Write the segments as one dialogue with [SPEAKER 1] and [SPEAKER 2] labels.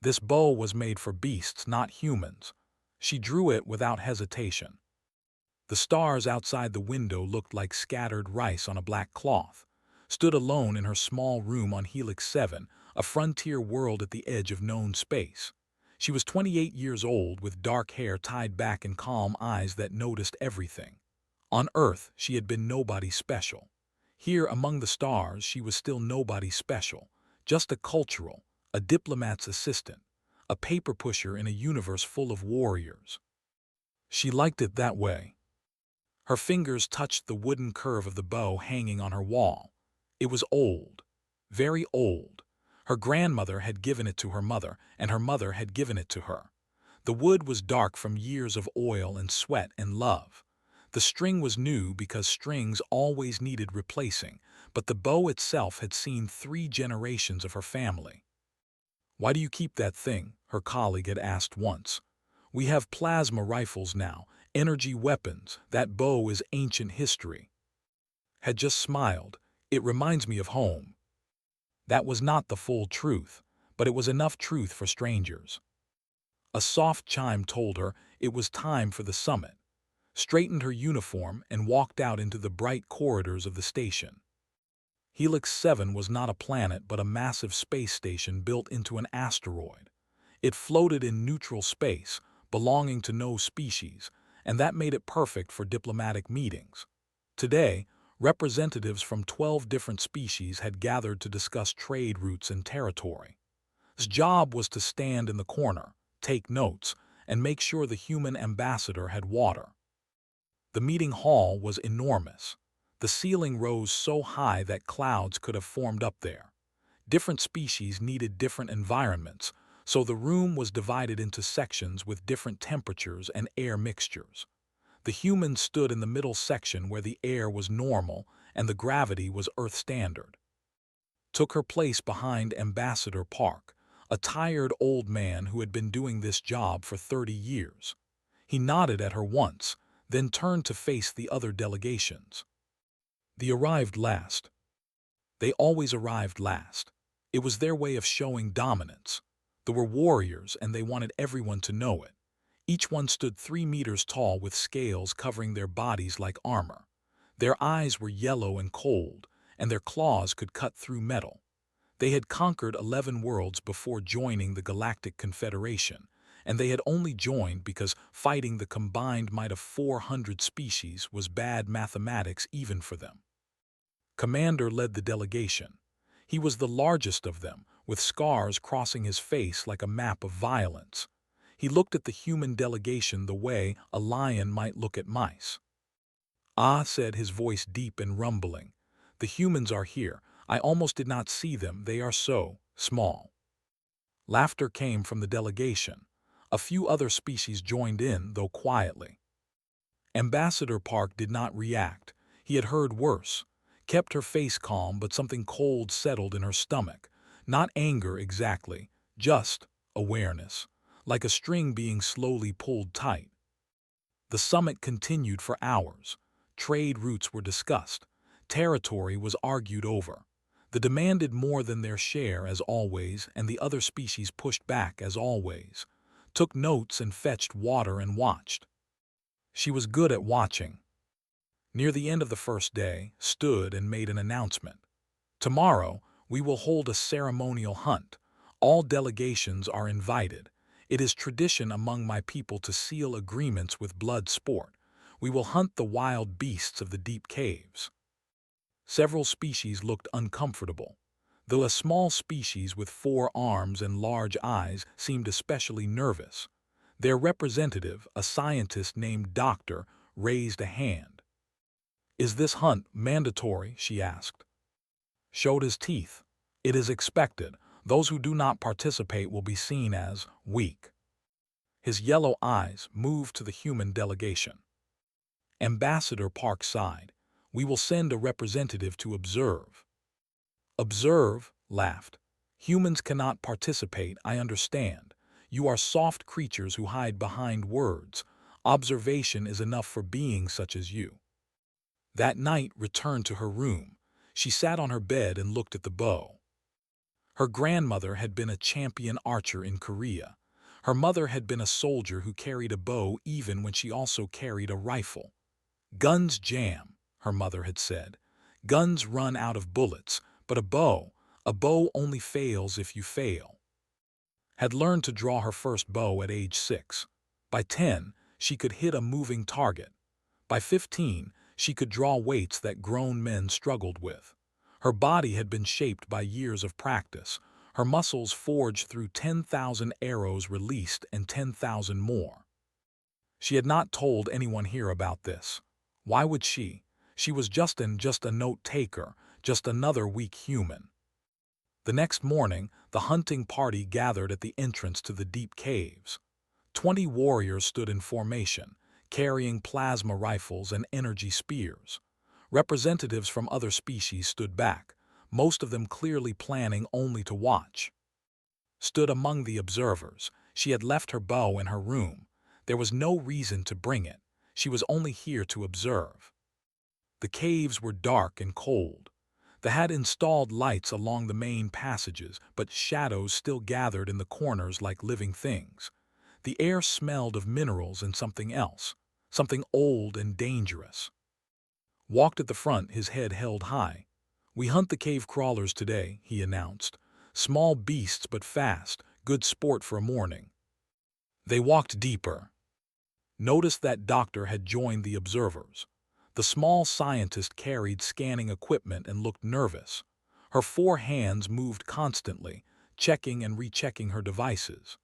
[SPEAKER 1] This bow was made for beasts, not humans. She drew it without hesitation. The stars outside the window looked like scattered rice on a black cloth. Stood alone in her small room on Helix 7, a frontier world at the edge of known space. She was 28 years old, with dark hair tied back and calm eyes that noticed everything. On Earth, she had been nobody special. Here, among the stars, she was still nobody special. Just a diplomat's assistant, a paper pusher in a universe full of warriors. She liked it that way. Her fingers touched the wooden curve of the bow hanging on her wall. It was old, very old. Her grandmother had given it to her mother, and her mother had given it to her. The wood was dark from years of oil and sweat and love. The string was new because strings always needed replacing, but the bow itself had seen 3 generations of her family. "Why do you keep that thing?" her colleague had asked once. "We have plasma rifles now, energy weapons. That bow is ancient history." Had just smiled. "It reminds me of home." That was not the full truth, but it was enough truth for strangers. A soft chime told her it was time for the summit. Straightened her uniform and walked out into the bright corridors of the station. Helix 7 was not a planet but a massive space station built into an asteroid. It floated in neutral space, belonging to no species, and that made it perfect for diplomatic meetings. Today, representatives from 12 different species had gathered to discuss trade routes and territory. His job was to stand in the corner, take notes, and make sure the human ambassador had water. The meeting hall was enormous. The ceiling rose so high that clouds could have formed up there. Different species needed different environments, so the room was divided into sections with different temperatures and air mixtures. The humans stood in the middle section where the air was normal and the gravity was Earth standard. Took her place behind Ambassador Park, a tired old man who had been doing this job for 30 years. He nodded at her once, then turned to face the other delegations. They arrived last. They always arrived last. It was their way of showing dominance. They were warriors, and they wanted everyone to know it. Each one stood 3 meters tall with scales covering their bodies like armor. Their eyes were yellow and cold, and their claws could cut through metal. They had conquered 11 worlds before joining the Galactic Confederation, and they had only joined because fighting the combined might of 400 species was bad mathematics even for them. Commander led the delegation. He was the largest of them, with scars crossing his face like a map of violence. He looked at the human delegation the way a lion might look at mice. "Ah," said his voice deep and rumbling. "The humans are here. I almost did not see them. They are so small." Laughter came from the delegation. A few other species joined in, though quietly. Ambassador Park did not react. He had heard worse. Kept her face calm, but something cold settled in her stomach. Not anger exactly, just awareness, like a string being slowly pulled tight. The summit continued for hours. Trade routes were discussed. Territory was argued over. They demanded more than their share, as always, and the other species pushed back, as always. Took notes and fetched water and watched. She was good at watching. Near the end of the first day, stood and made an announcement. "Tomorrow, we will hold a ceremonial hunt. All delegations are invited. It is tradition among my people to seal agreements with blood sport. We will hunt the wild beasts of the deep caves." Several species looked uncomfortable, though a small species with 4 arms and large eyes seemed especially nervous. Their representative, a scientist named Doctor, raised a hand. "Is this hunt mandatory?" she asked. Showed his teeth. "It is expected. Those who do not participate will be seen as weak." His yellow eyes moved to the human delegation. Ambassador Park sighed. "We will send a representative to observe." "Observe?" laughed. "Humans cannot participate, I understand. You are soft creatures who hide behind words. Observation is enough for beings such as you." That night returned to her room. She sat on her bed and looked at the bow. Her grandmother had been a champion archer in Korea. Her mother had been a soldier who carried a bow even when she also carried a rifle. Guns jam, her mother had said. Guns run out of bullets, but a bow only fails if you fail. Had learned to draw her first bow at age 6. By 10, she could hit a moving target. By 15, she could draw weights that grown men struggled with. Her body had been shaped by years of practice, her muscles forged through 10,000 arrows released and 10,000 more. She had not told anyone here about this. Why would she? She was just a note-taker, just another weak human. The next morning, the hunting party gathered at the entrance to the deep caves. 20 warriors stood in formation, carrying plasma rifles and energy spears. Representatives from other species stood back, most of them clearly planning only to watch. Stood among the observers. She had left her bow in her room. There was no reason to bring it. She was only here to observe. The caves were dark and cold. They had installed lights along the main passages, but shadows still gathered in the corners like living things. The air smelled of minerals and something else, something old and dangerous. Walked at the front, his head held high. "We hunt the cave crawlers today," he announced. "Small beasts but fast, good sport for a morning." They walked deeper. Noticed that doctor had joined the observers. The small scientist carried scanning equipment and looked nervous. Her 4 hands moved constantly, checking and rechecking her devices.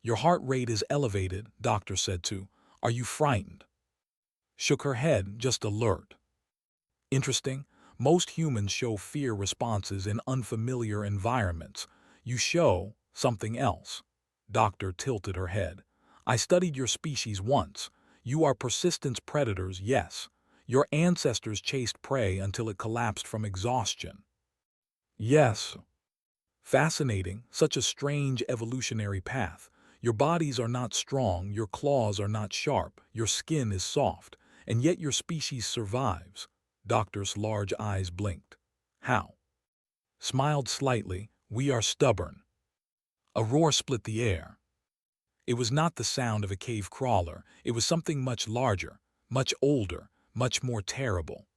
[SPEAKER 1] "Your heart rate is elevated," doctor said to. "Are you frightened?" Shook her head, just alert. Interesting. Most humans show fear responses in unfamiliar environments. You show something else. Doctor tilted her head. "I studied your species once. You are persistent predators, yes. Your ancestors chased prey until it collapsed from exhaustion." "Yes." "Fascinating, such a strange evolutionary path. Your bodies are not strong, your claws are not sharp, your skin is soft, and yet your species survives." Doctor's large eyes blinked. "How?" Smiled slightly. "We are stubborn." A roar split the air. It was not the sound of a cave crawler. It was something much larger, much older, much more terrible.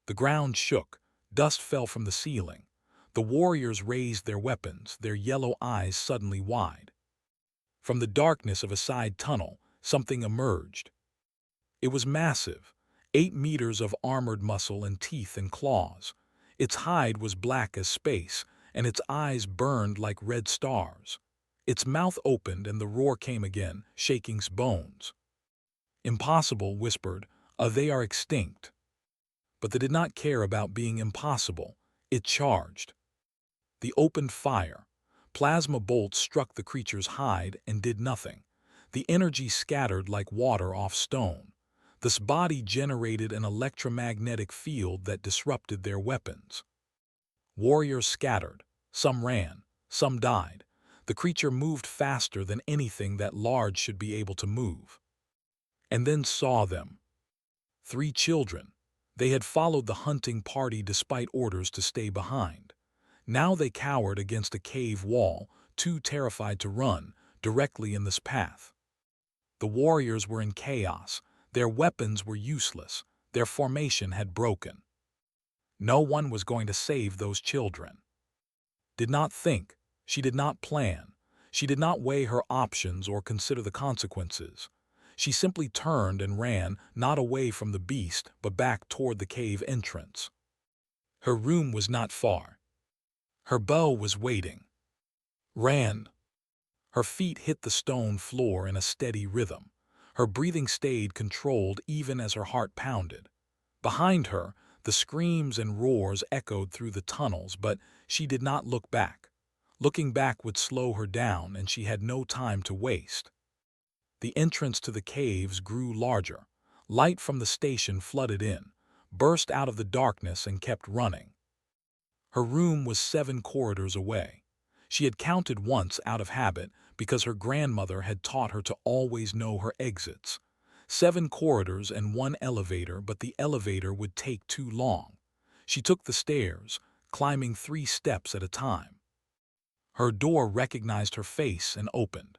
[SPEAKER 1] The ground shook. Dust fell from the ceiling. The warriors raised their weapons, their yellow eyes suddenly wide. From the darkness of a side tunnel, something emerged. It was massive, 8 meters of armored muscle and teeth and claws. Its hide was black as space, and its eyes burned like red stars. Its mouth opened and the roar came again, shaking bones. "Impossible," whispered. They are extinct." But they did not care about being impossible. It charged. The opened fire. Plasma bolts struck the creature's hide and did nothing. The energy scattered like water off stone. This body generated an electromagnetic field that disrupted their weapons. Warriors scattered. Some ran. Some died. The creature moved faster than anything that large should be able to move. And then saw them. 3 children. They had followed the hunting party despite orders to stay behind. Now they cowered against a cave wall, too terrified to run, directly in this path. The warriors were in chaos. Their weapons were useless. Their formation had broken. No one was going to save those children. Did not think. She did not plan. She did not weigh her options or consider the consequences. She simply turned and ran, not away from the beast, but back toward the cave entrance. Her room was not far. Her bow was waiting. Ran. Her feet hit the stone floor in a steady rhythm. Her breathing stayed controlled even as her heart pounded. Behind her, the screams and roars echoed through the tunnels, but she did not look back. Looking back would slow her down, and she had no time to waste. The entrance to the caves grew larger. Light from the station flooded in, burst out of the darkness and kept running. Her room was 7 corridors away. She had counted once out of habit because her grandmother had taught her to always know her exits. 7 corridors and 1 elevator, but the elevator would take too long. She took the stairs, climbing 3 steps at a time. Her door recognized her face and opened.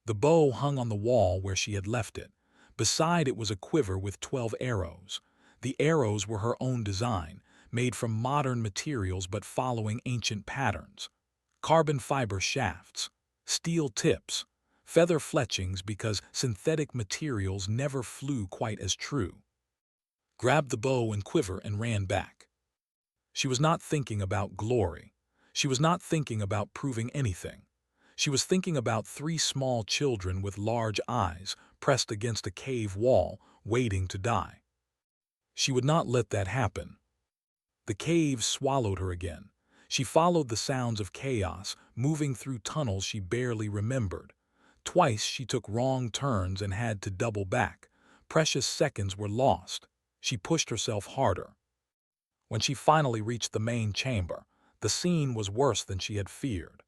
[SPEAKER 1] The bow hung on the wall where she had left it. Beside it was a quiver with 12 arrows. The arrows were her own design, made from modern materials but following ancient patterns. Carbon fiber shafts, steel tips, feather fletchings because synthetic materials never flew quite as true. Grabbed the bow and quiver and ran back. She was not thinking about glory. She was not thinking about proving anything. She was thinking about 3 small children with large eyes pressed against a cave wall, waiting to die. She would not let that happen. The cave swallowed her again. She followed the sounds of chaos, moving through tunnels she barely remembered. Twice she took wrong turns and had to double back. Precious seconds were lost. She pushed herself harder. When she finally reached the main chamber, the scene was worse than she had feared.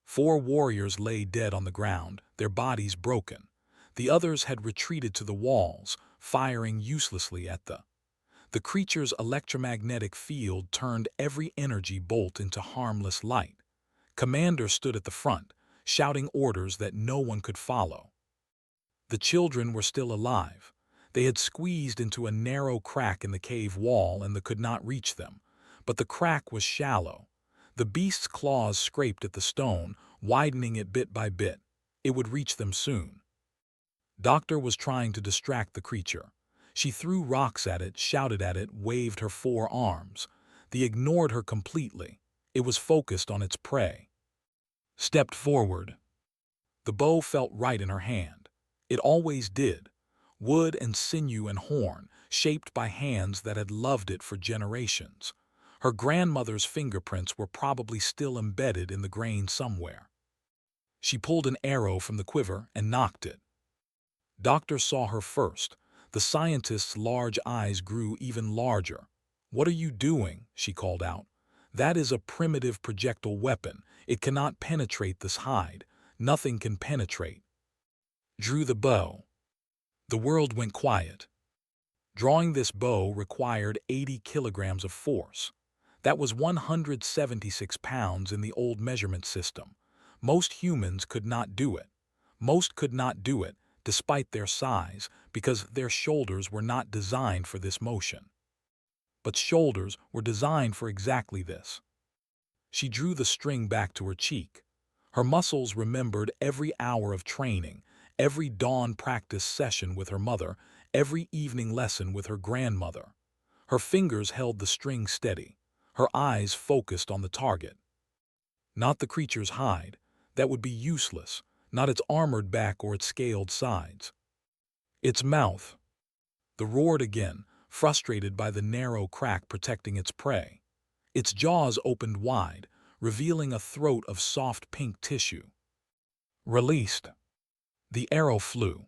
[SPEAKER 1] 4 warriors lay dead on the ground, their bodies broken. The others had retreated to the walls, firing uselessly at the creature's electromagnetic field turned every energy bolt into harmless light. Commander stood at the front, shouting orders that no one could follow. The children were still alive. They had squeezed into a narrow crack in the cave wall and could not reach them. But the crack was shallow. The beast's claws scraped at the stone, widening it bit by bit. It would reach them soon. Doctor was trying to distract the creature. She threw rocks at it, shouted at it, waved her 4 arms. They ignored her completely. It was focused on its prey. Stepped forward. The bow felt right in her hand. It always did. Wood and sinew and horn, shaped by hands that had loved it for generations. Her grandmother's fingerprints were probably still embedded in the grain somewhere. She pulled an arrow from the quiver and nocked it. Doctor saw her first. The scientist's large eyes grew even larger. "What are you doing?" she called out. "That is a primitive projectile weapon. It cannot penetrate this hide. Nothing can penetrate." Drew the bow. The world went quiet. Drawing this bow required 80 kilograms of force. That was 176 pounds in the old measurement system. Most humans could not do it. Most could not do it, despite their size, because their shoulders were not designed for this motion. But shoulders were designed for exactly this. She drew the string back to her cheek. Her muscles remembered every hour of training, every dawn practice session with her mother, every evening lesson with her grandmother. Her fingers held the string steady. Her eyes focused on the target. Not the creature's hide. That would be useless. Not its armored back or its scaled sides. Its mouth. The roared again, frustrated by the narrow crack protecting its prey. Its jaws opened wide, revealing a throat of soft pink tissue. Released. The arrow flew.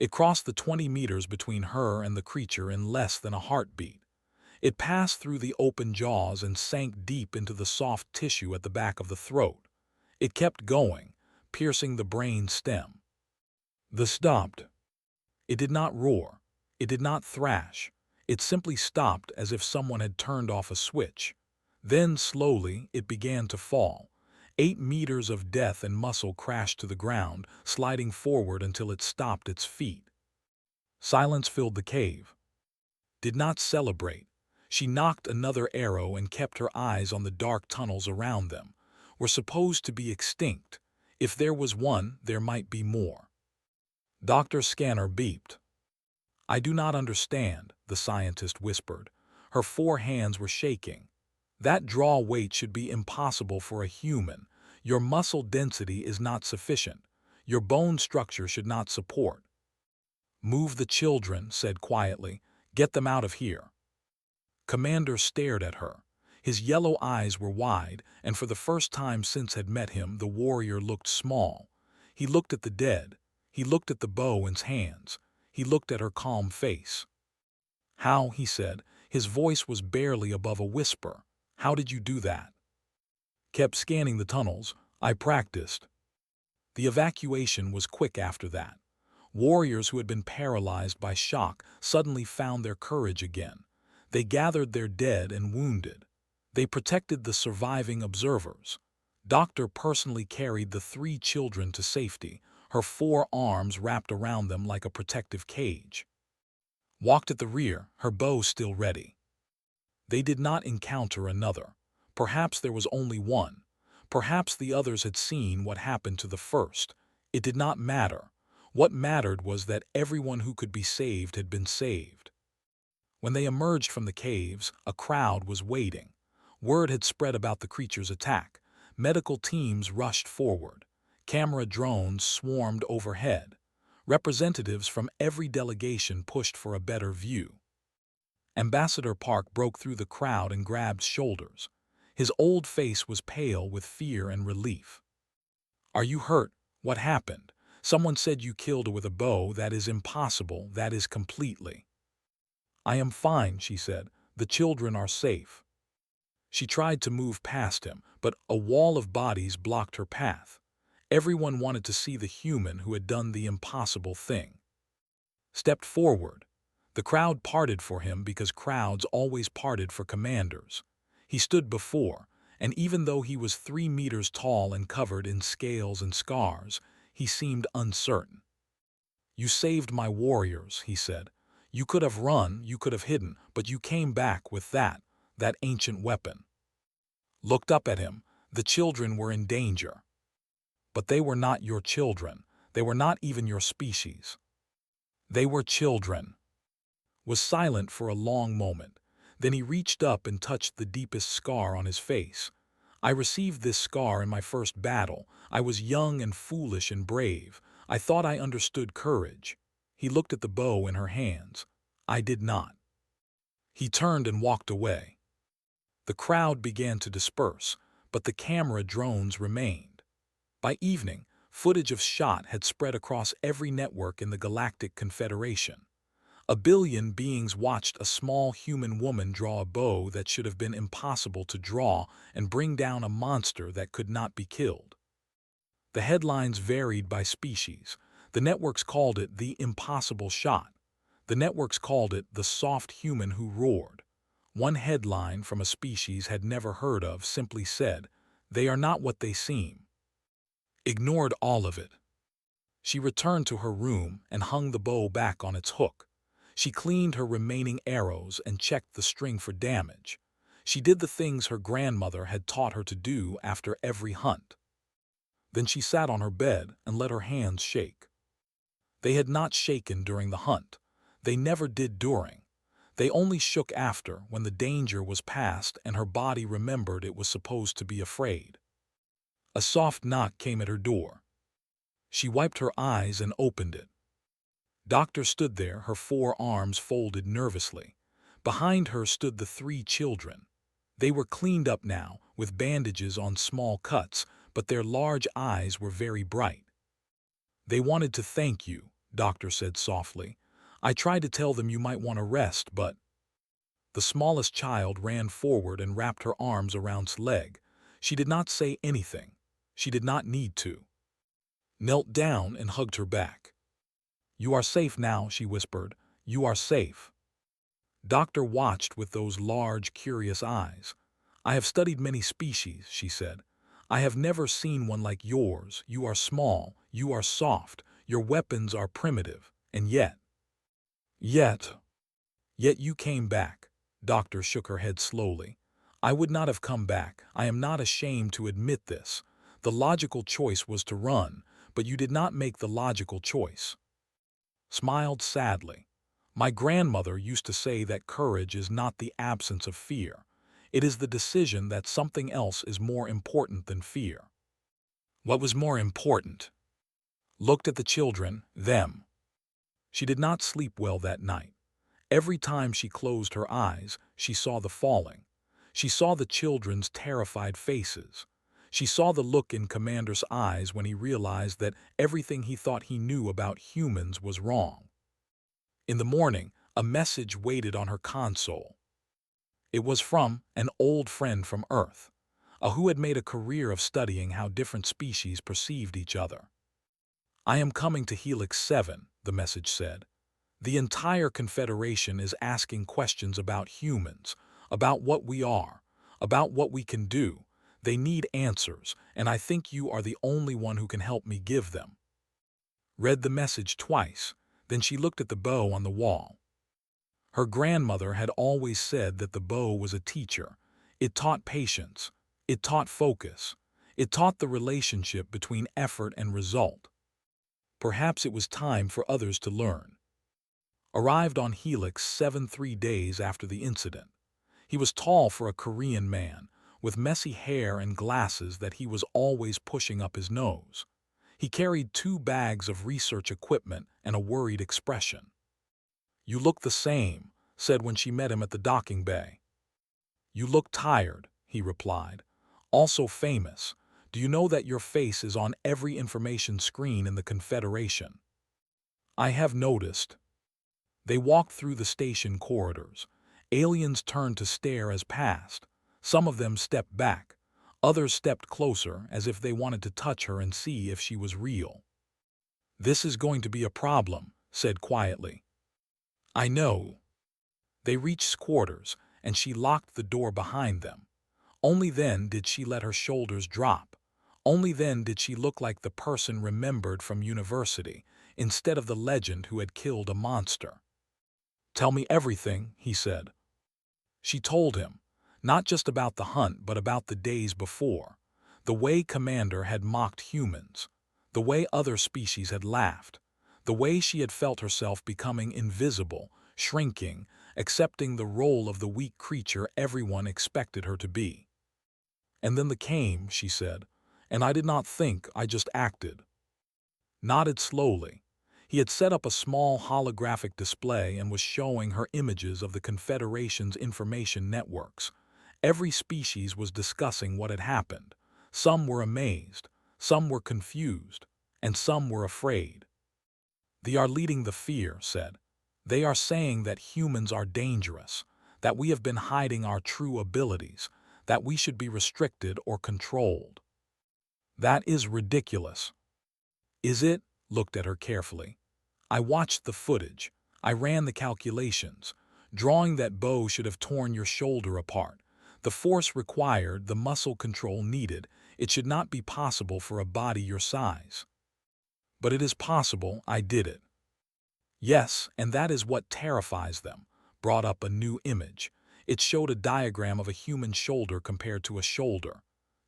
[SPEAKER 1] It crossed the 20 meters between her and the creature in less than a heartbeat. It passed through the open jaws and sank deep into the soft tissue at the back of the throat. It kept going, piercing the brain stem. The stopped. It did not roar. It did not thrash. It simply stopped as if someone had turned off a switch. Then, slowly, it began to fall. 8 meters of death and muscle crashed to the ground, sliding forward until it stopped its feet. Silence filled the cave. Did not celebrate. She knocked another arrow and kept her eyes on the dark tunnels around them. Were supposed to be extinct. If there was one, there might be more. Dr. Scanner beeped. "I do not understand," the scientist whispered. Her 4 hands were shaking. "That draw weight should be impossible for a human. Your muscle density is not sufficient. Your bone structure should not support." "Move the children," said quietly. "Get them out of here." Commander stared at her. His yellow eyes were wide, and for the first time since had met him, the warrior looked small. He looked at the dead. He looked at the bow in his hands. He looked at her calm face. "How?" he said. His voice was barely above a whisper. "How did you do that?" "Kept scanning the tunnels. I practiced." The evacuation was quick after that. Warriors who had been paralyzed by shock suddenly found their courage again. They gathered their dead and wounded. They protected the surviving observers. Doctor personally carried the 3 children to safety, her 4 arms wrapped around them like a protective cage. Walked at the rear, her bow still ready. They did not encounter another. Perhaps there was only one. Perhaps the others had seen what happened to the first. It did not matter. What mattered was that everyone who could be saved had been saved. When they emerged from the caves, a crowd was waiting. Word had spread about the creature's attack. Medical teams rushed forward. Camera drones swarmed overhead. Representatives from every delegation pushed for a better view. Ambassador Park broke through the crowd and grabbed shoulders. His old face was pale with fear and relief. "Are you hurt? What happened? Someone said you killed her with a bow. That is impossible. That is completely." "I am fine," she said. "The children are safe." She tried to move past him, but a wall of bodies blocked her path. Everyone wanted to see the human who had done the impossible thing. Stepped forward. The crowd parted for him because crowds always parted for commanders. He stood before, and even though he was 3 meters tall and covered in scales and scars, he seemed uncertain. "You saved my warriors," he said. "You could have run, you could have hidden, but you came back with that ancient weapon." Looked up at him. The children were in danger. But they were not your children. They were not even your species. They were children. Was silent for a long moment. Then he reached up and touched the deepest scar on his face. "I received this scar in my first battle. I was young and foolish and brave. I thought I understood courage." He looked at the bow in her hands. "I did not." He turned and walked away. The crowd began to disperse, but the camera drones remained. By evening, footage of shot had spread across every network in the Galactic Confederation. 1 billion beings watched a small human woman draw a bow that should have been impossible to draw and bring down a monster that could not be killed. The headlines varied by species. The networks called it the impossible shot. The networks called it the soft human who roared. One headline from a species had never heard of simply said, "They are not what they seem." Ignored all of it. She returned to her room and hung the bow back on its hook. She cleaned her remaining arrows and checked the string for damage. She did the things her grandmother had taught her to do after every hunt. Then she sat on her bed and let her hands shake. They had not shaken during the hunt. They never did during. They only shook after, when the danger was past and her body remembered it was supposed to be afraid. A soft knock came at her door. She wiped her eyes and opened it. Doctor stood there, her 4 arms folded nervously. Behind her stood the 3 children. They were cleaned up now, with bandages on small cuts, but their large eyes were very bright. "They wanted to thank you," Doctor said softly. "I tried to tell them you might want to rest, but—" The smallest child ran forward and wrapped her arms around his leg. She did not say anything. She did not need to. Knelt down and hugged her back. "You are safe now," she whispered. "You are safe." Doctor watched with those large, curious eyes. "I have studied many species," she said. "I have never seen one like yours. You are small, you are soft, your weapons are primitive, and yet you came back." Doctor shook her head slowly. "I would not have come back. I am not ashamed to admit this. The logical choice was to run, but you did not make the logical choice." Smiled sadly. "My grandmother used to say that courage is not the absence of fear. It is the decision that something else is more important than fear." What was more important? Looked at the children, them. She did not sleep well that night. Every time she closed her eyes, she saw the falling. She saw the children's terrified faces. She saw the look in Commander's eyes when he realized that everything he thought he knew about humans was wrong. In the morning, a message waited on her console. It was from an old friend from Earth, who had made a career of studying how different species perceived each other. "I am coming to Helix 7, the message said. "The entire Confederation is asking questions about humans, about what we are, about what we can do. They need answers, and I think you are the only one who can help me give them. Read the message twice, then she looked at the bow on the wall. Her grandmother had always said that the bow was a teacher. It taught patience. It taught focus. It taught the relationship between effort and result. Perhaps it was time for others to learn. Arrived on Helix 3 days after the incident. He was tall for a Korean man, with messy hair and glasses that he was always pushing up his nose. He carried 2 bags of research equipment and a worried expression. "You look the same," said when she met him at the docking bay. "You look tired," he replied. "Also famous. Do you know that your face is on every information screen in the Confederation?" "I have noticed." They walked through the station corridors. Aliens turned to stare as passed. Some of them stepped back. Others stepped closer as if they wanted to touch her and see if she was real. "This is going to be a problem," said quietly. "I know." They reached quarters, and she locked the door behind them. Only then did she let her shoulders drop. Only then did she look like the person remembered from university, instead of the legend who had killed a monster. "Tell me everything," he said. She told him, not just about the hunt but about the days before, the way Commander had mocked humans, the way other species had laughed, the way she had felt herself becoming invisible, shrinking, accepting the role of the weak creature everyone expected her to be. "And then the came," she said, "and I did not think, I just acted." Nodded slowly. He had set up a small holographic display and was showing her images of the Confederation's information networks. Every species was discussing what had happened. Some were amazed, some were confused, and some were afraid. "They are leading the fear," said. "They are saying that humans are dangerous, that we have been hiding our true abilities, that we should be restricted or controlled." "That is ridiculous." "Is it?" Looked at her carefully. "I watched the footage. I ran the calculations. Drawing that bow should have torn your shoulder apart. The force required, the muscle control needed, it should not be possible for a body your size." "But it is possible, I did it." "Yes, and that is what terrifies them." Brought up a new image. It showed a diagram of a human shoulder compared to a shoulder.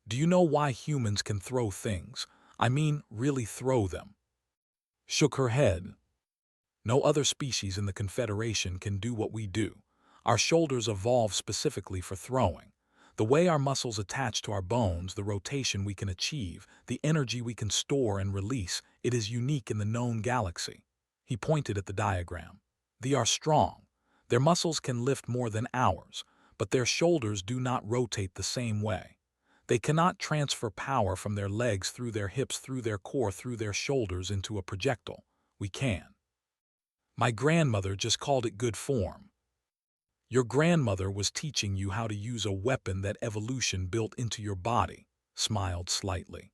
[SPEAKER 1] "Do you know why humans can throw things? I mean, really throw them?" Shook her head. "No other species in the Confederation can do what we do. Our shoulders evolved specifically for throwing. The way our muscles attach to our bones, the rotation we can achieve, the energy we can store and release, it is unique in the known galaxy." He pointed at the diagram. "They are strong. Their muscles can lift more than ours, but their shoulders do not rotate the same way. They cannot transfer power from their legs through their hips, through their core, through their shoulders into a projectile. We can. My grandmother just called it good form." "Your grandmother was teaching you how to use a weapon that evolution built into your body," smiled slightly.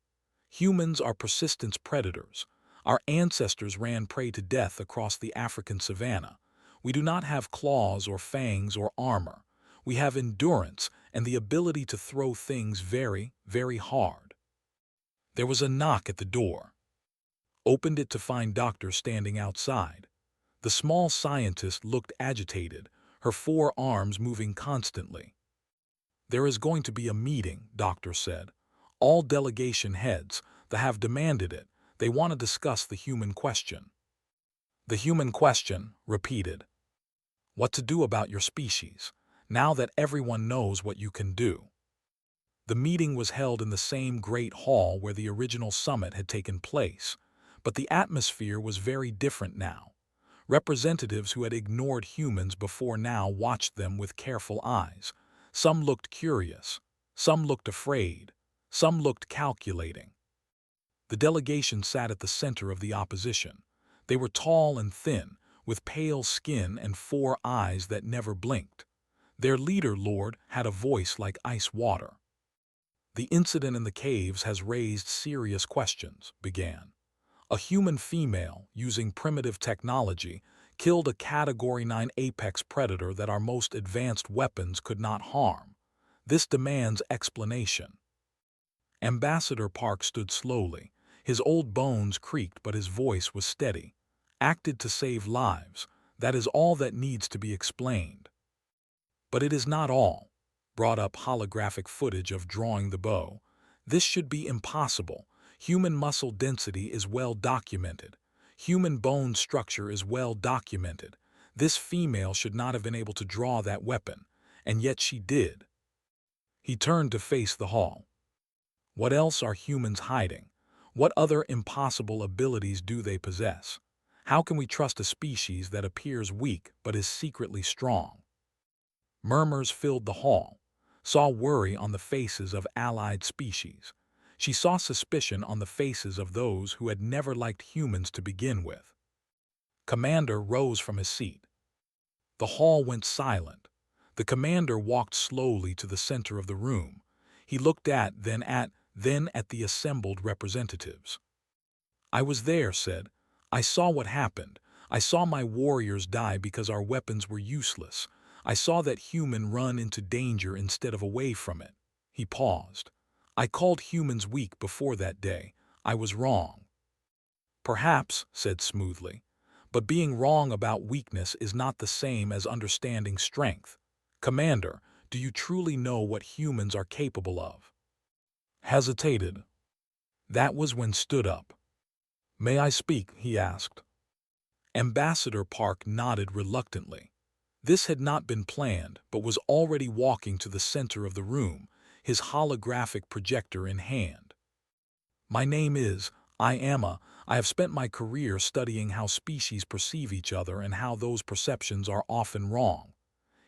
[SPEAKER 1] "Humans are persistence predators. Our ancestors ran prey to death across the African savanna. We do not have claws or fangs or armor. We have endurance and the ability to throw things very, very hard." There was a knock at the door. Opened it to find Doctor standing outside. The small scientist looked agitated, her 4 arms moving constantly. "There is going to be a meeting," Doctor said. "All delegation heads, they have demanded it. They want to discuss the human question." "The human question," repeated. "What to do about your species, now that everyone knows what you can do." The meeting was held in the same great hall where the original summit had taken place, but the atmosphere was very different now. Representatives who had ignored humans before now watched them with careful eyes. Some looked curious, some looked afraid, some looked calculating. The delegation sat at the center of the opposition. They were tall and thin, with pale skin and 4 eyes that never blinked. Their leader, Lord, had a voice like ice water. "The incident in the caves has raised serious questions," began. "A human female, using primitive technology, killed a Category 9 apex predator that our most advanced weapons could not harm. This demands explanation." Ambassador Park stood slowly. His old bones creaked, but his voice was steady. Acted to save lives. That is all that needs to be explained. But it is not all. Brought up holographic footage of drawing the bow. This should be impossible. Human muscle density is well documented. Human bone structure is well documented. This female should not have been able to draw that weapon, and yet she did. He turned to face the hall. What else are humans hiding? What other impossible abilities do they possess? How can we trust a species that appears weak but is secretly strong? Murmurs filled the hall. Saw worry on the faces of allied species. She saw suspicion on the faces of those who had never liked humans to begin with. Commander rose from his seat. The hall went silent. The commander walked slowly to the center of the room. He looked then at the assembled representatives. I was there, said. I saw what happened. I saw my warriors die because our weapons were useless. I saw that human run into danger instead of away from it. He paused. I called humans weak before that day. I was wrong. Perhaps, said smoothly, but being wrong about weakness is not the same as understanding strength. Commander, do you truly know what humans are capable of? Hesitated. That was when stood up. May I speak? He asked. Ambassador Park nodded reluctantly. This had not been planned, but was already walking to the center of the room, his holographic projector in hand. My name is, I have spent my career studying how species perceive each other and how those perceptions are often wrong.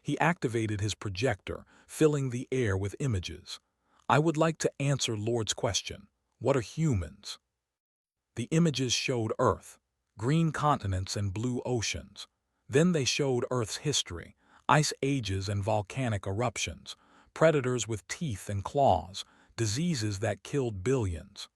[SPEAKER 1] He activated his projector, filling the air with images. I would like to answer Lord's question. What are humans? The images showed Earth, green continents and blue oceans. Then they showed Earth's history, ice ages and volcanic eruptions, predators with teeth and claws, diseases that killed billions.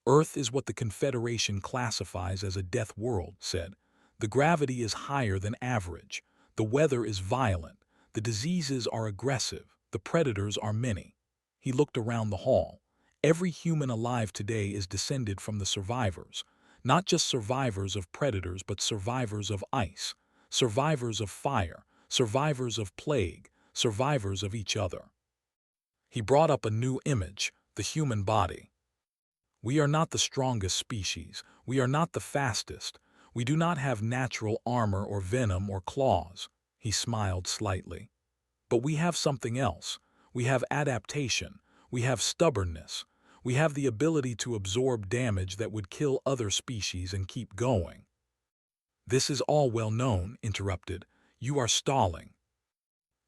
[SPEAKER 1] Earth is what the Confederation classifies as a death world, said. The gravity is higher than average. The weather is violent. The diseases are aggressive. The predators are many. He looked around the hall. Every human alive today is descended from the survivors. Not just survivors of predators, but survivors of ice, survivors of fire, survivors of plague, survivors of each other. He brought up a new image, the human body. We are not the strongest species. We are not the fastest. We do not have natural armor or venom or claws. He smiled slightly. But we have something else. We have adaptation. We have stubbornness. We have the ability to absorb damage that would kill other species and keep going. This is all well known, interrupted. You are stalling.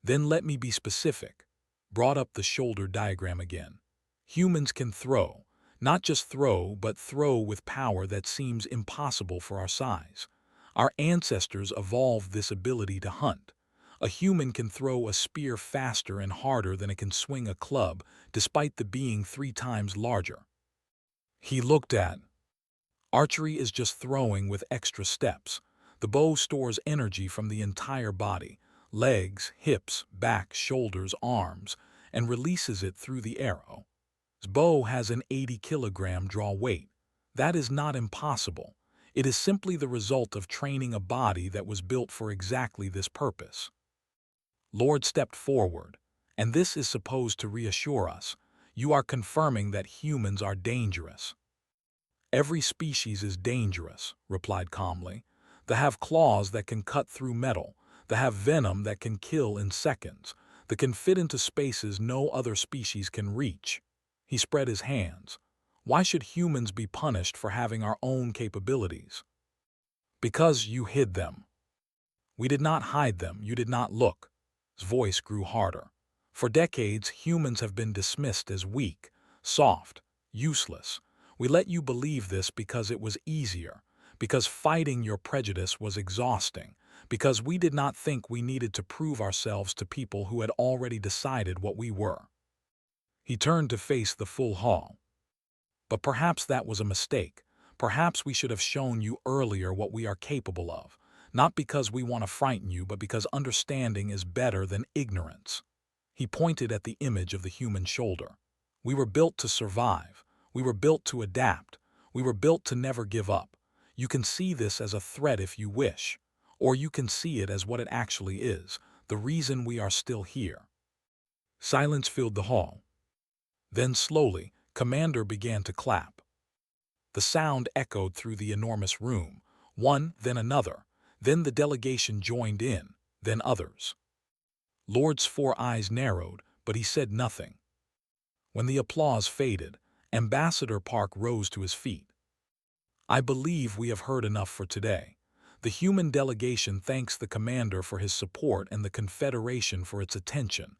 [SPEAKER 1] Then let me be specific. Brought up the shoulder diagram again. Humans can throw. Not just throw, but throw with power that seems impossible for our size. Our ancestors evolved this ability to hunt. A human can throw a spear faster and harder than it can swing a club, despite the being 3 times larger. He looked at. Archery is just throwing with extra steps. The bow stores energy from the entire body, legs, hips, back, shoulders, arms, and releases it through the arrow. The bow has an 80-kilogram draw weight. That is not impossible. It is simply the result of training a body that was built for exactly this purpose. Lord stepped forward, and this is supposed to reassure us. You are confirming that humans are dangerous. Every species is dangerous, replied calmly. They have claws that can cut through metal. They have venom that can kill in seconds. They can fit into spaces no other species can reach. He spread his hands. Why should humans be punished for having our own capabilities? Because you hid them. We did not hide them. You did not look. His voice grew harder. For decades, humans have been dismissed as weak, soft, useless. We let you believe this because it was easier, because fighting your prejudice was exhausting, because we did not think we needed to prove ourselves to people who had already decided what we were. He turned to face the full hall. But perhaps that was a mistake. Perhaps we should have shown you earlier what we are capable of, not because we want to frighten you, but because understanding is better than ignorance. He pointed at the image of the human shoulder. We were built to survive. We were built to adapt. We were built to never give up. You can see this as a threat if you wish, or you can see it as what it actually is, the reason we are still here. Silence filled the hall. Then slowly, Commander began to clap. The sound echoed through the enormous room, one, then another, then the delegation joined in, then others. Lord's 4 eyes narrowed, but he said nothing. When the applause faded, Ambassador Park rose to his feet. I believe we have heard enough for today. The human delegation thanks the Commander for his support and the Confederation for its attention.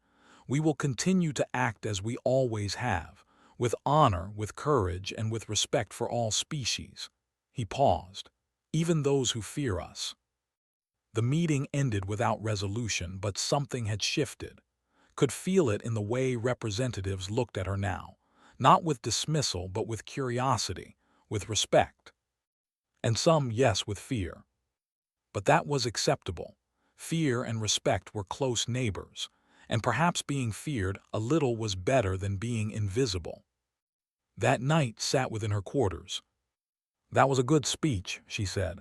[SPEAKER 1] We will continue to act as we always have, with honor, with courage, and with respect for all species. He paused. Even those who fear us. The meeting ended without resolution, but something had shifted. Could feel it in the way representatives looked at her now, not with dismissal but with curiosity, with respect. And some, yes, with fear. But that was acceptable. Fear and respect were close neighbors, and perhaps being feared a little was better than being invisible. That night sat within her quarters. That was a good speech, she said.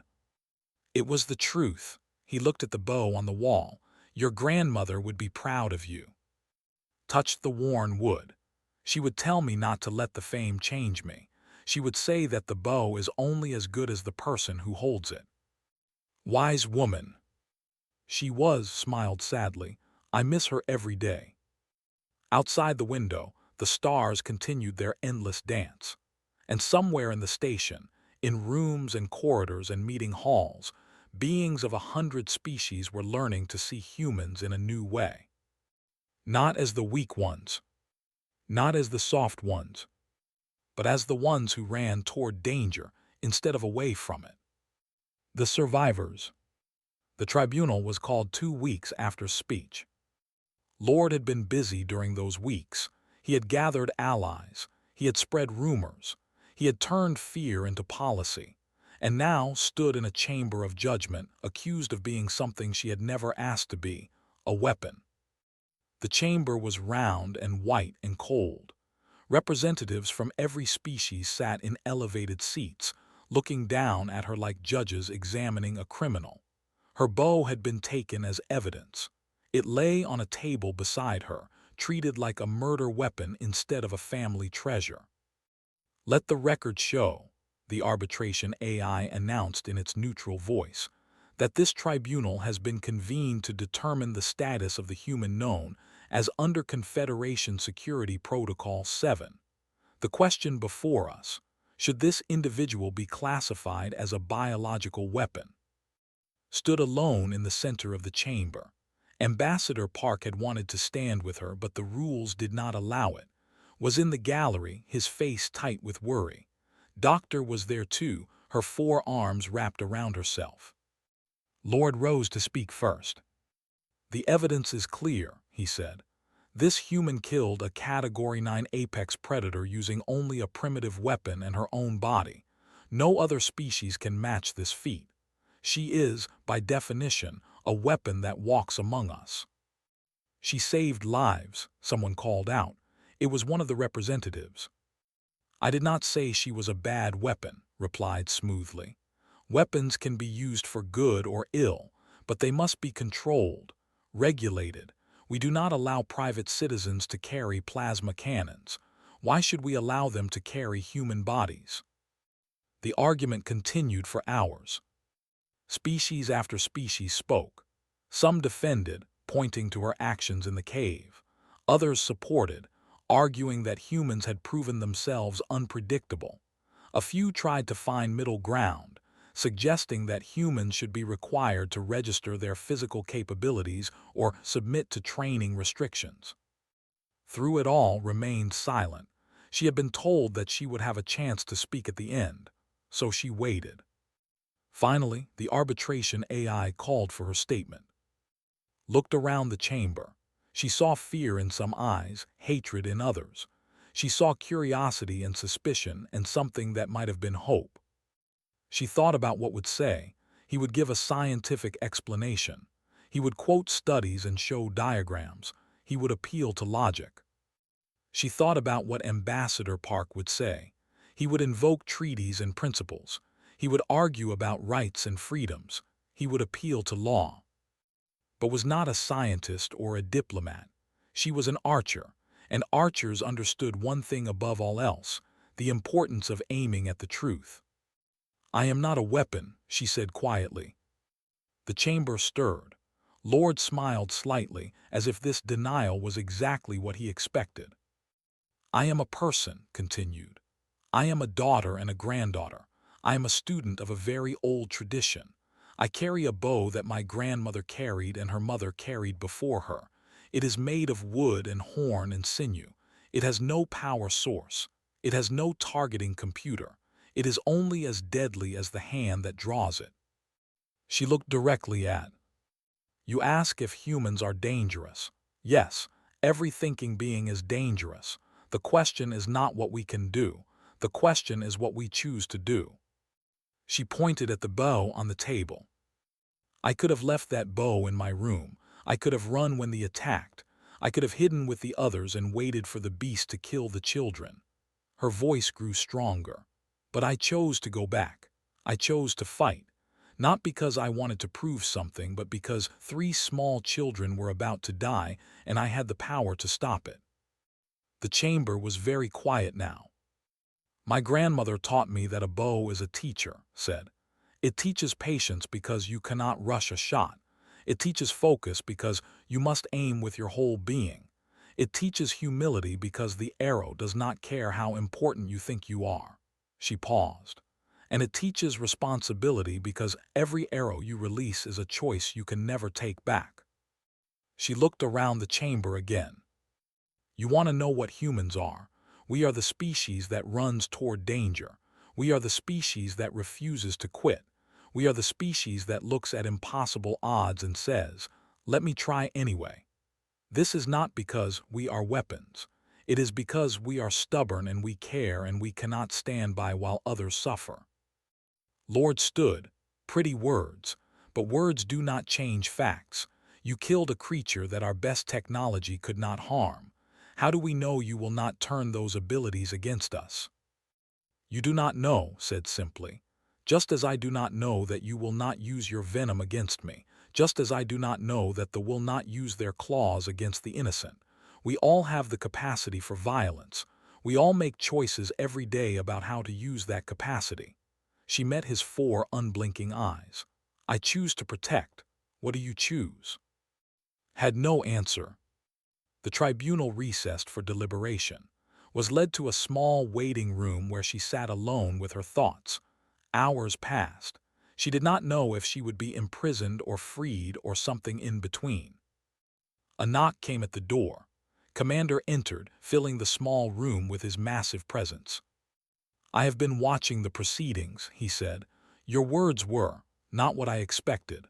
[SPEAKER 1] It was the truth. He looked at the bow on the wall. Your grandmother would be proud of you. Touched the worn wood. She would tell me not to let the fame change me. She would say that the bow is only as good as the person who holds it. Wise woman. She was, smiled sadly. I miss her every day. Outside the window, the stars continued their endless dance. And somewhere in the station, in rooms and corridors and meeting halls, beings of 100 species were learning to see humans in a new way. Not as the weak ones, not as the soft ones, but as the ones who ran toward danger instead of away from it. The survivors. The tribunal was called 2 weeks after speech. Lord had been busy during those weeks. He had gathered allies. He had spread rumors. He had turned fear into policy, and now stood in a chamber of judgment, accused of being something she had never asked to be, a weapon. The chamber was round and white and cold. Representatives from every species sat in elevated seats, looking down at her like judges examining a criminal. Her bow had been taken as evidence. It lay on a table beside her, treated like a murder weapon instead of a family treasure. Let the record show, the arbitration AI announced in its neutral voice, that this tribunal has been convened to determine the status of the human known as under Confederation Security Protocol 7. The question before us, should this individual be classified as a biological weapon? Stood alone in the center of the chamber. Ambassador Park had wanted to stand with her, but the rules did not allow it. Was in the gallery, his face tight with worry. Doctor was there too, her 4 arms wrapped around herself. Lord rose to speak first. The evidence is clear, he said. This human killed a Category 9 apex predator using only a primitive weapon and her own body. No other species can match this feat. She is, by definition, a weapon that walks among us. She saved lives, someone called out. It was one of the representatives. I did not say she was a bad weapon, replied smoothly. Weapons can be used for good or ill, but they must be controlled, regulated. We do not allow private citizens to carry plasma cannons. Why should we allow them to carry human bodies? The argument continued for hours. Species after species spoke. Some defended, pointing to her actions in the cave. Others supported, arguing that humans had proven themselves unpredictable. A few tried to find middle ground, suggesting that humans should be required to register their physical capabilities or submit to training restrictions. Through it all, remained silent. She had been told that she would have a chance to speak at the end, so she waited. Finally, the arbitration AI called for her statement. Looked around the chamber. She saw fear in some eyes, hatred in others. She saw curiosity and suspicion and something that might have been hope. She thought about what would say. He would give a scientific explanation. He would quote studies and show diagrams. He would appeal to logic. She thought about what Ambassador Park would say. He would invoke treaties and principles. He would argue about rights and freedoms. He would appeal to law. But was not a scientist or a diplomat. She was an archer, and archers understood one thing above all else, the importance of aiming at the truth. "I am not a weapon," she said quietly. The chamber stirred. Lord smiled slightly, as if this denial was exactly what he expected. "I am a person," continued. "I am a daughter and a granddaughter. I am a student of a very old tradition. I carry a bow that my grandmother carried and her mother carried before her. It is made of wood and horn and sinew. It has no power source. It has no targeting computer. It is only as deadly as the hand that draws it." She looked directly at. "You ask if humans are dangerous. Yes, every thinking being is dangerous. The question is not what we can do. The question is what we choose to do." She pointed at the bow on the table. "I could have left that bow in my room. I could have run when they attacked. I could have hidden with the others and waited for the beast to kill the children." Her voice grew stronger. "But I chose to go back. I chose to fight. Not because I wanted to prove something, but because 3 small children were about to die and I had the power to stop it." The chamber was very quiet now. "My grandmother taught me that a bow is a teacher," said. "It teaches patience because you cannot rush a shot. It teaches focus because you must aim with your whole being. It teaches humility because the arrow does not care how important you think you are." She paused. "And it teaches responsibility because every arrow you release is a choice you can never take back." She looked around the chamber again. "You want to know what humans are? We are the species that runs toward danger. We are the species that refuses to quit. We are the species that looks at impossible odds and says, 'Let me try anyway.' This is not because we are weapons. It is because we are stubborn and we care and we cannot stand by while others suffer." Lord stood. "Pretty words, but words do not change facts. You killed a creature that our best technology could not harm. How do we know you will not turn those abilities against us?" "You do not know," said simply. "Just as I do not know that you will not use your venom against me. Just as I do not know that the will not use their claws against the innocent. We all have the capacity for violence. We all make choices every day about how to use that capacity." She met his 4 unblinking eyes. "I choose to protect. What do you choose?" Had no answer. The tribunal recessed for deliberation. Was led to a small waiting room where she sat alone with her thoughts. Hours passed. She did not know if she would be imprisoned or freed or something in between. A knock came at the door. Commander entered, filling the small room with his massive presence. "I have been watching the proceedings," he said. "Your words were not what I expected."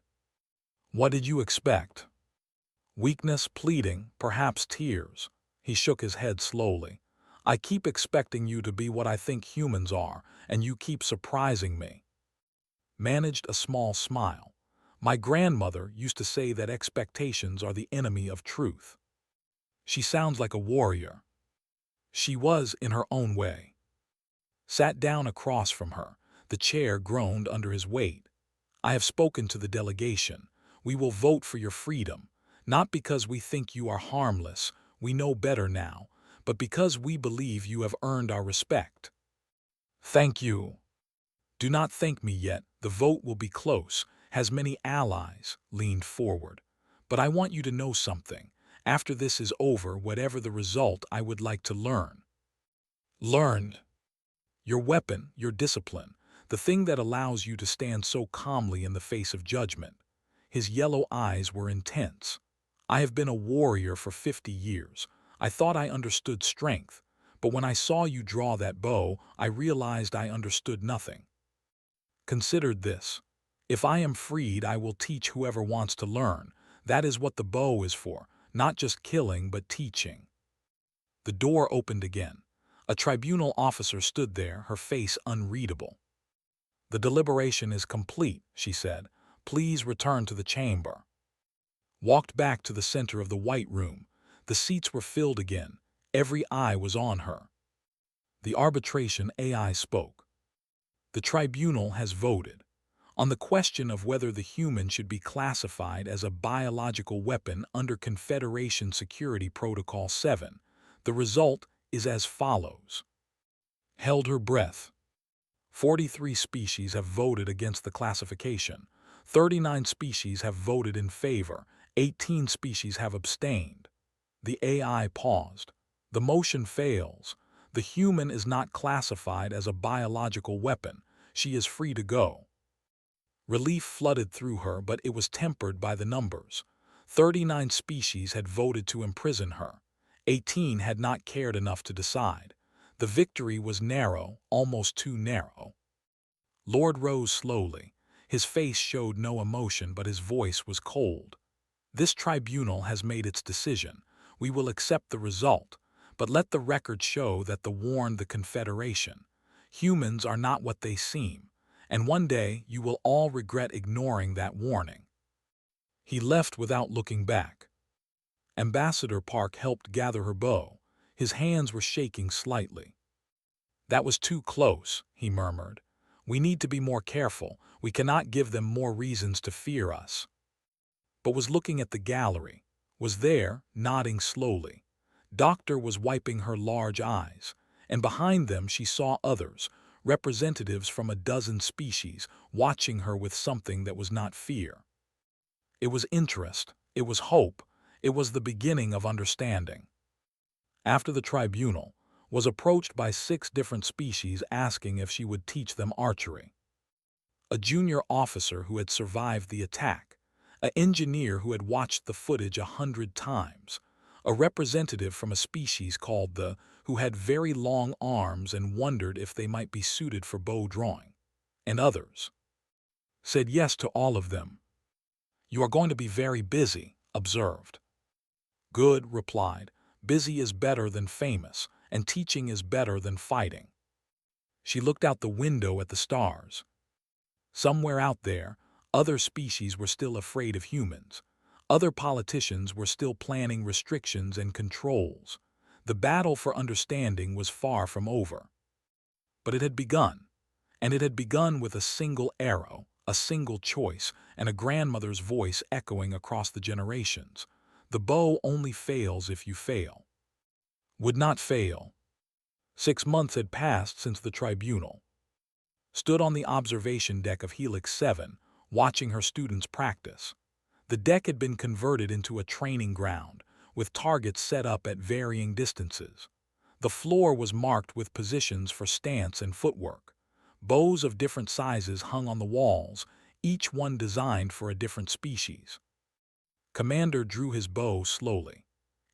[SPEAKER 1] "What did you expect?" "Weakness, pleading, perhaps tears." He shook his head slowly. "I keep expecting you to be what I think humans are, and you keep surprising me." Managed a small smile. "My grandmother used to say that expectations are the enemy of truth." She sounds like a warrior. She was in her own way. Sat down across from her. The chair groaned under his weight. "I have spoken to the delegation. We will vote for your freedom. Not because we think you are harmless, we know better now, but because we believe you have earned our respect." "Thank you." "Do not thank me yet. The vote will be close. Has many allies," leaned forward. "But I want you to know something. After this is over, whatever the result, I would like to learn." "Learn?" "Your weapon, your discipline, the thing that allows you to stand so calmly in the face of judgment." His yellow eyes were intense. "I have been a warrior for 50 years. I thought I understood strength, but when I saw you draw that bow, I realized I understood nothing. Considered this. If I am freed, I will teach whoever wants to learn. That is what the bow is for, not just killing, but teaching." The door opened again. A tribunal officer stood there, her face unreadable. "The deliberation is complete," she said. "Please return to the chamber." Walked back to the center of the white room. The seats were filled again. Every eye was on her. The arbitration AI spoke. The tribunal has voted on the question of whether the human should be classified as a biological weapon under Confederation Security Protocol 7. The result is as follows. Held her breath. 43 species have voted against the classification. 39 species have voted in favor. 18 species have abstained. The AI paused. The motion fails. The human is not classified as a biological weapon. She is free to go. Relief flooded through her, but it was tempered by the numbers. 39 species had voted to imprison her. 18 had not cared enough to decide. The victory was narrow, almost too narrow. Lord rose slowly. His face showed no emotion, but his voice was cold. This tribunal has made its decision. We will accept the result, but let the record show that warned the Confederation. Humans are not what they seem, and one day you will all regret ignoring that warning. He left without looking back. Ambassador Park helped gather her bow. His hands were shaking slightly. That was too close, he murmured. We need to be more careful. We cannot give them more reasons to fear us. But was looking at the gallery, was there, nodding slowly. Doctor was wiping her large eyes, and behind them she saw others, representatives from a dozen species, watching her with something that was not fear. It was interest, it was hope, it was the beginning of understanding. After the tribunal, was approached by 6 different species asking if she would teach them archery. A junior officer who had survived the attack, an engineer who had watched the footage 100 times, a representative from a species called the, who had very long arms and wondered if they might be suited for bow drawing, and others. Said yes to all of them. You are going to be very busy, observed. Good, replied. Busy is better than famous, and teaching is better than fighting. She looked out the window at the stars. Somewhere out there, other species were still afraid of humans. Other politicians were still planning restrictions and controls. The battle for understanding was far from over. But it had begun, and it had begun with a single arrow, a single choice, and a grandmother's voice echoing across the generations. The bow only fails if you fail. Would not fail. 6 months had passed since the tribunal. Stood on the observation deck of Helix 7, watching her students practice. The deck had been converted into a training ground, with targets set up at varying distances. The floor was marked with positions for stance and footwork. Bows of different sizes hung on the walls, each one designed for a different species. Commander drew his bow slowly.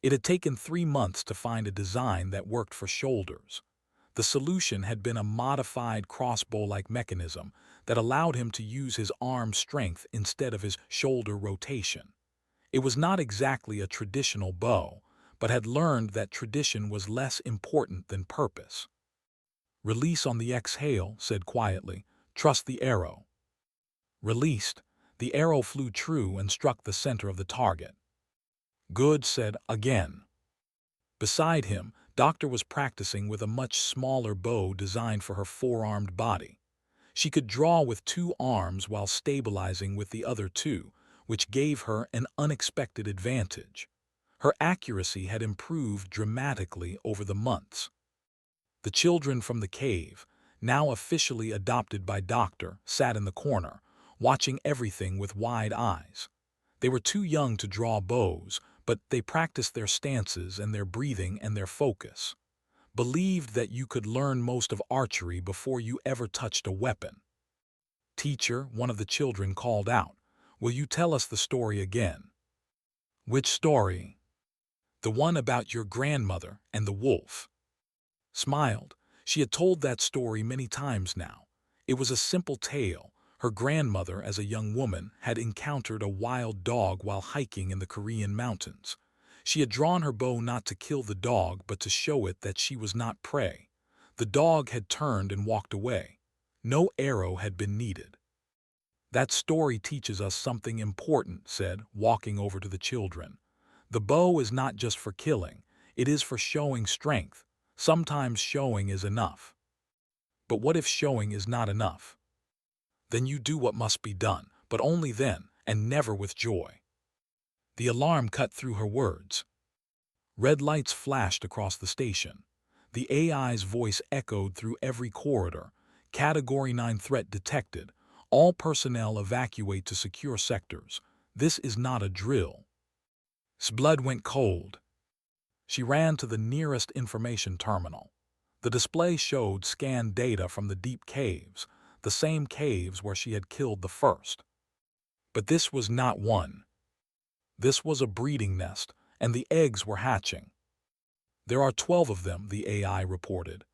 [SPEAKER 1] It had taken 3 months to find a design that worked for shoulders. The solution had been a modified crossbow-like mechanism that allowed him to use his arm strength instead of his shoulder rotation. It was not exactly a traditional bow, but had learned that tradition was less important than purpose. Release on the exhale, said quietly. Trust the arrow. Released. The arrow flew true and struck the center of the target. Good, said again. Beside him, Doctor was practicing with a much smaller bow designed for her 4-armed body. She could draw with 2 arms while stabilizing with the other 2, which gave her an unexpected advantage. Her accuracy had improved dramatically over the months. The children from the cave, now officially adopted by Doctor, sat in the corner, watching everything with wide eyes. They were too young to draw bows, but they practiced their stances and their breathing and their focus. Believed that you could learn most of archery before you ever touched a weapon. Teacher, one of the children called out, will you tell us the story again? Which story? The one about your grandmother and the wolf. Smiled. She had told that story many times now. It was a simple tale. Her grandmother, as a young woman, had encountered a wild dog while hiking in the Korean mountains. She had drawn her bow not to kill the dog, but to show it that she was not prey. The dog had turned and walked away. No arrow had been needed. That story teaches us something important, said, walking over to the children. The bow is not just for killing. It is for showing strength. Sometimes showing is enough. But what if showing is not enough? Then you do what must be done, but only then, and never with joy. The alarm cut through her words. Red lights flashed across the station. The AI's voice echoed through every corridor. Category 9 threat detected. All personnel evacuate to secure sectors. This is not a drill. His blood went cold. She ran to the nearest information terminal. The display showed scanned data from the deep caves, the same caves where she had killed the first. But this was not one. This was a breeding nest, and the eggs were hatching. There are 12 of them, the AI reported.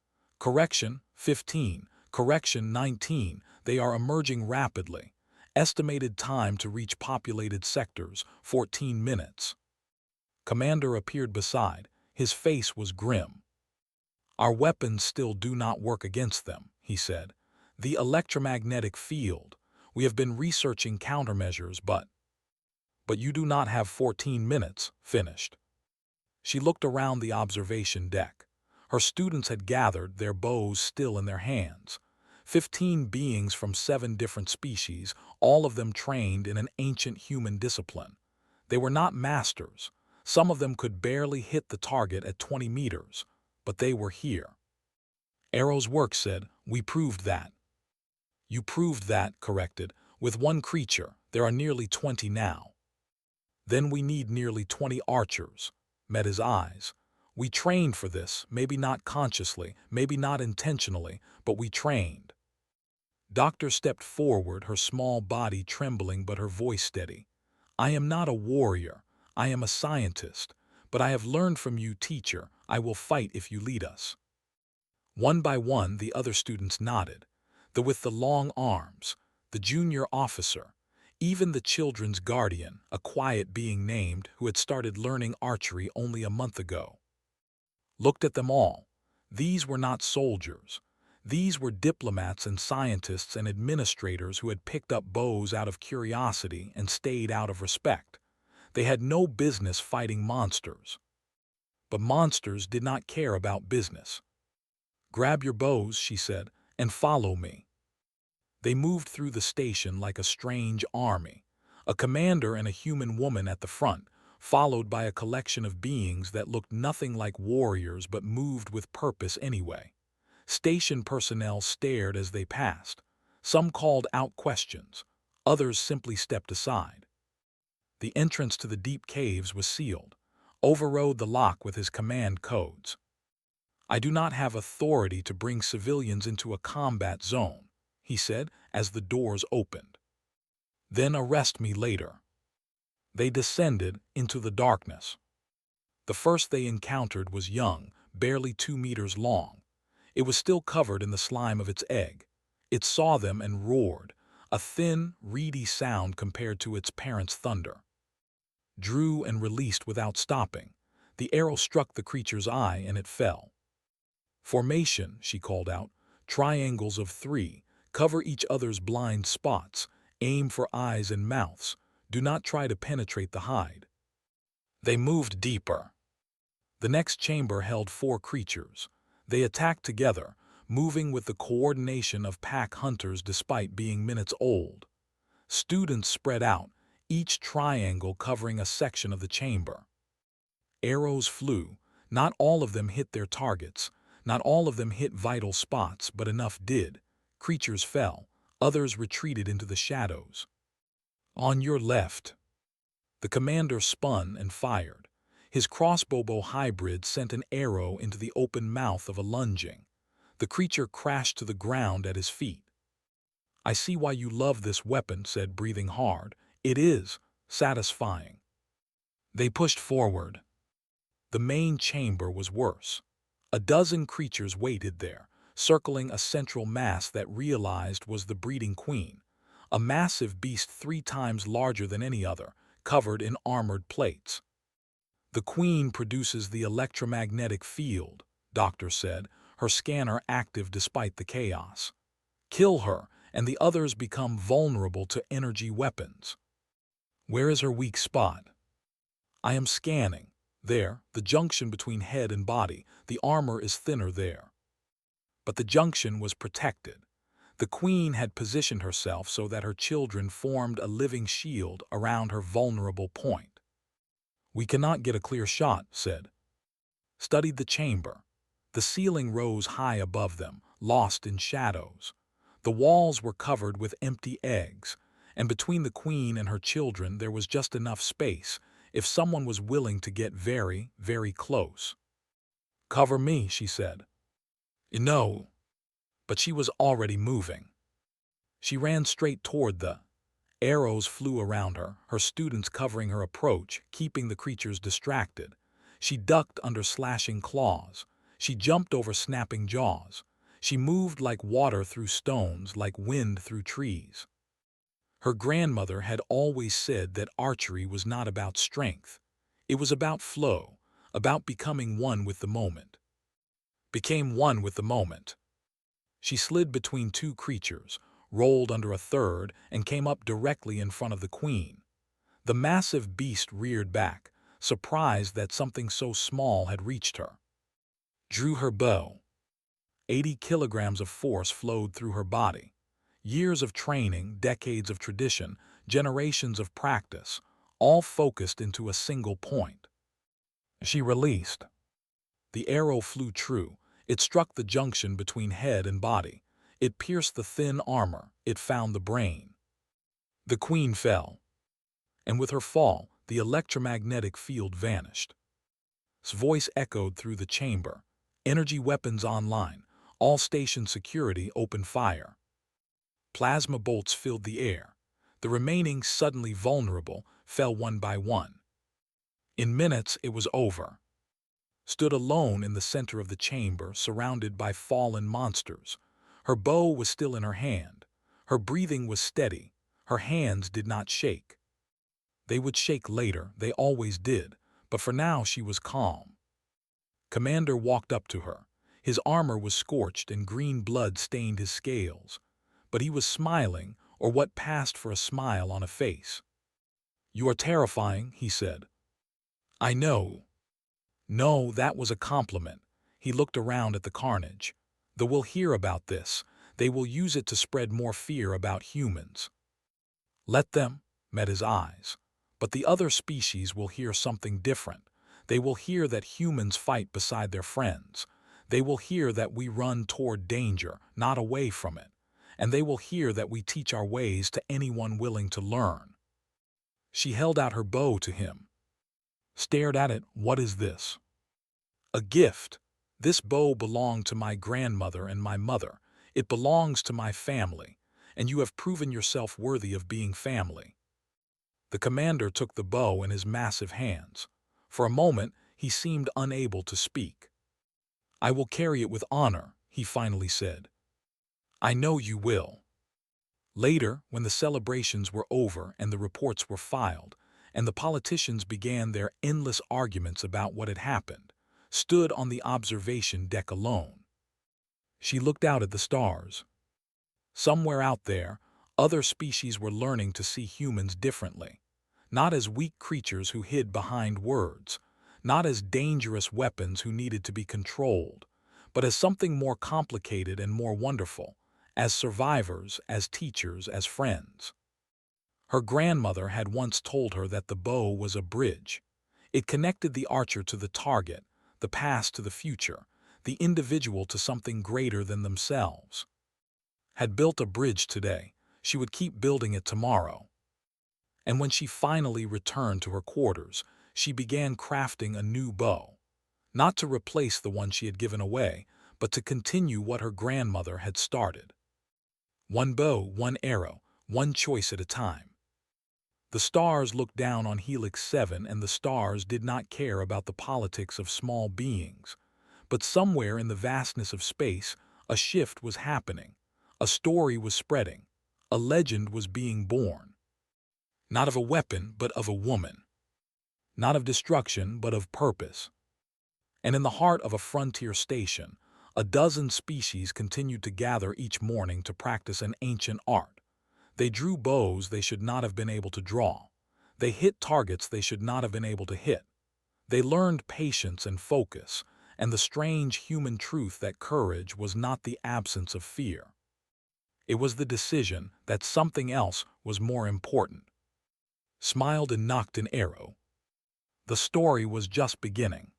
[SPEAKER 1] Correction, 15. Correction, 19. They are emerging rapidly. Estimated time to reach populated sectors, 14 minutes. Commander appeared beside. His face was grim. Our weapons still do not work against them, he said. The electromagnetic field. We have been researching countermeasures, but you do not have 14 minutes, finished. She looked around the observation deck. Her students had gathered, their bows still in their hands. 15 beings from 7 different species, all of them trained in an ancient human discipline. They were not masters. Some of them could barely hit the target at 20 meters, but they were here. Arrow's work said, we proved that. You proved that, corrected. With one creature, there are nearly 20 now. Then we need nearly 20 archers. Met his eyes. We trained for this, maybe not consciously, maybe not intentionally, but we trained. Doctor stepped forward, her small body trembling but her voice steady. I am not a warrior. I am a scientist. But I have learned from you, teacher. I will fight if you lead us. One by one, the other students nodded. The with the long arms, the junior officer, even the children's guardian, a quiet being named who had started learning archery only a month ago. Looked at them all. These were not soldiers. These were diplomats and scientists and administrators who had picked up bows out of curiosity and stayed out of respect. They had no business fighting monsters. But monsters did not care about business. Grab your bows, she said, and follow me. They moved through the station like a strange army, a commander and a human woman at the front, followed by a collection of beings that looked nothing like warriors but moved with purpose anyway. Station personnel stared as they passed. Some called out questions. Others simply stepped aside. The entrance to the deep caves was sealed. Overrode the lock with his command codes. I do not have authority to bring civilians into a combat zone, he said as the doors opened. Then arrest me later. They descended into the darkness. The first they encountered was young, barely 2 meters long. It was still covered in the slime of its egg. It saw them and roared, a thin, reedy sound compared to its parents' thunder. Drew and released without stopping. The arrow struck the creature's eye and it fell. Formation, she called out. Triangles of 3. Cover each other's blind spots. Aim for eyes and mouths. Do not try to penetrate the hide. They moved deeper. The next chamber held 4 creatures. They attacked together, moving with the coordination of pack hunters despite being minutes old. Students spread out, each triangle covering a section of the chamber. Arrows flew. Not all of them hit their targets. Not all of them hit vital spots, but enough did. Creatures fell. Others retreated into the shadows. On your left. The commander spun and fired. His crossbow hybrid sent an arrow into the open mouth of a lunging. The creature crashed to the ground at his feet. I see why you love this weapon, said, breathing hard. It is satisfying. They pushed forward. The main chamber was worse. A dozen creatures waited there, circling a central mass that realized was the breeding queen, a massive beast 3 times larger than any other, covered in armored plates. The queen produces the electromagnetic field, Doctor said, her scanner active despite the chaos. Kill her, and the others become vulnerable to energy weapons. Where is her weak spot? I am scanning. There, the junction between head and body, the armor is thinner there. But the junction was protected. The queen had positioned herself so that her children formed a living shield around her vulnerable point. "We cannot get a clear shot," said. Studied the chamber. The ceiling rose high above them, lost in shadows. The walls were covered with empty eggs, and between the queen and her children there was just enough space if someone was willing to get very, very close. "Cover me," she said. "No." But she was already moving. She ran straight toward the arrows flew around her, her students covering her approach, keeping the creatures distracted. She ducked under slashing claws. She jumped over snapping jaws. She moved like water through stones, like wind through trees. Her grandmother had always said that archery was not about strength. It was about flow, about becoming one with the moment. Became one with the moment. She slid between two creatures, rolled under a third, and came up directly in front of the queen. The massive beast reared back, surprised that something so small had reached her. Drew her bow. 80 kilograms of force flowed through her body. Years of training, decades of tradition, generations of practice, all focused into a single point. She released. The arrow flew true. It struck the junction between head and body. It pierced the thin armor. It found the brain. The queen fell. And with her fall, the electromagnetic field vanished. His voice echoed through the chamber. "Energy weapons online. All station security open fire." Plasma bolts filled the air. The remaining, suddenly vulnerable, fell one by one. In minutes, it was over. Stood alone in the center of the chamber, surrounded by fallen monsters. Her bow was still in her hand. Her breathing was steady. Her hands did not shake. They would shake later, they always did, but for now she was calm. Commander walked up to her. His armor was scorched and green blood stained his scales. But he was smiling, or what passed for a smile on a face. "You are terrifying," he said. "I know." No, that was a compliment. He looked around at the carnage. "They will hear about this. They will use it to spread more fear about humans." "Let them," met his eyes. "But the other species will hear something different. They will hear that humans fight beside their friends. They will hear that we run toward danger, not away from it. And they will hear that we teach our ways to anyone willing to learn." She held out her bow to him. Stared at it. "What is this?" "A gift. This bow belonged to my grandmother and my mother. It belongs to my family, and you have proven yourself worthy of being family." The commander took the bow in his massive hands. For a moment, he seemed unable to speak. "I will carry it with honor," he finally said. "I know you will." Later, when the celebrations were over and the reports were filed, and the politicians began their endless arguments about what had happened, stood on the observation deck alone. She looked out at the stars. Somewhere out there, other species were learning to see humans differently, not as weak creatures who hid behind words, not as dangerous weapons who needed to be controlled, but as something more complicated and more wonderful, as survivors, as teachers, as friends. Her grandmother had once told her that the bow was a bridge. It connected the archer to the target, the past to the future, the individual to something greater than themselves. Had built a bridge today, she would keep building it tomorrow. And when she finally returned to her quarters, she began crafting a new bow, not to replace the one she had given away, but to continue what her grandmother had started. One bow, one arrow, one choice at a time. The stars looked down on Helix 7, and the stars did not care about the politics of small beings. But somewhere in the vastness of space, a shift was happening. A story was spreading. A legend was being born. Not of a weapon, but of a woman. Not of destruction, but of purpose. And in the heart of a frontier station, a dozen species continued to gather each morning to practice an ancient art. They drew bows they should not have been able to draw. They hit targets they should not have been able to hit. They learned patience and focus, and the strange human truth that courage was not the absence of fear. It was the decision that something else was more important. Smiled and knocked an arrow. The story was just beginning.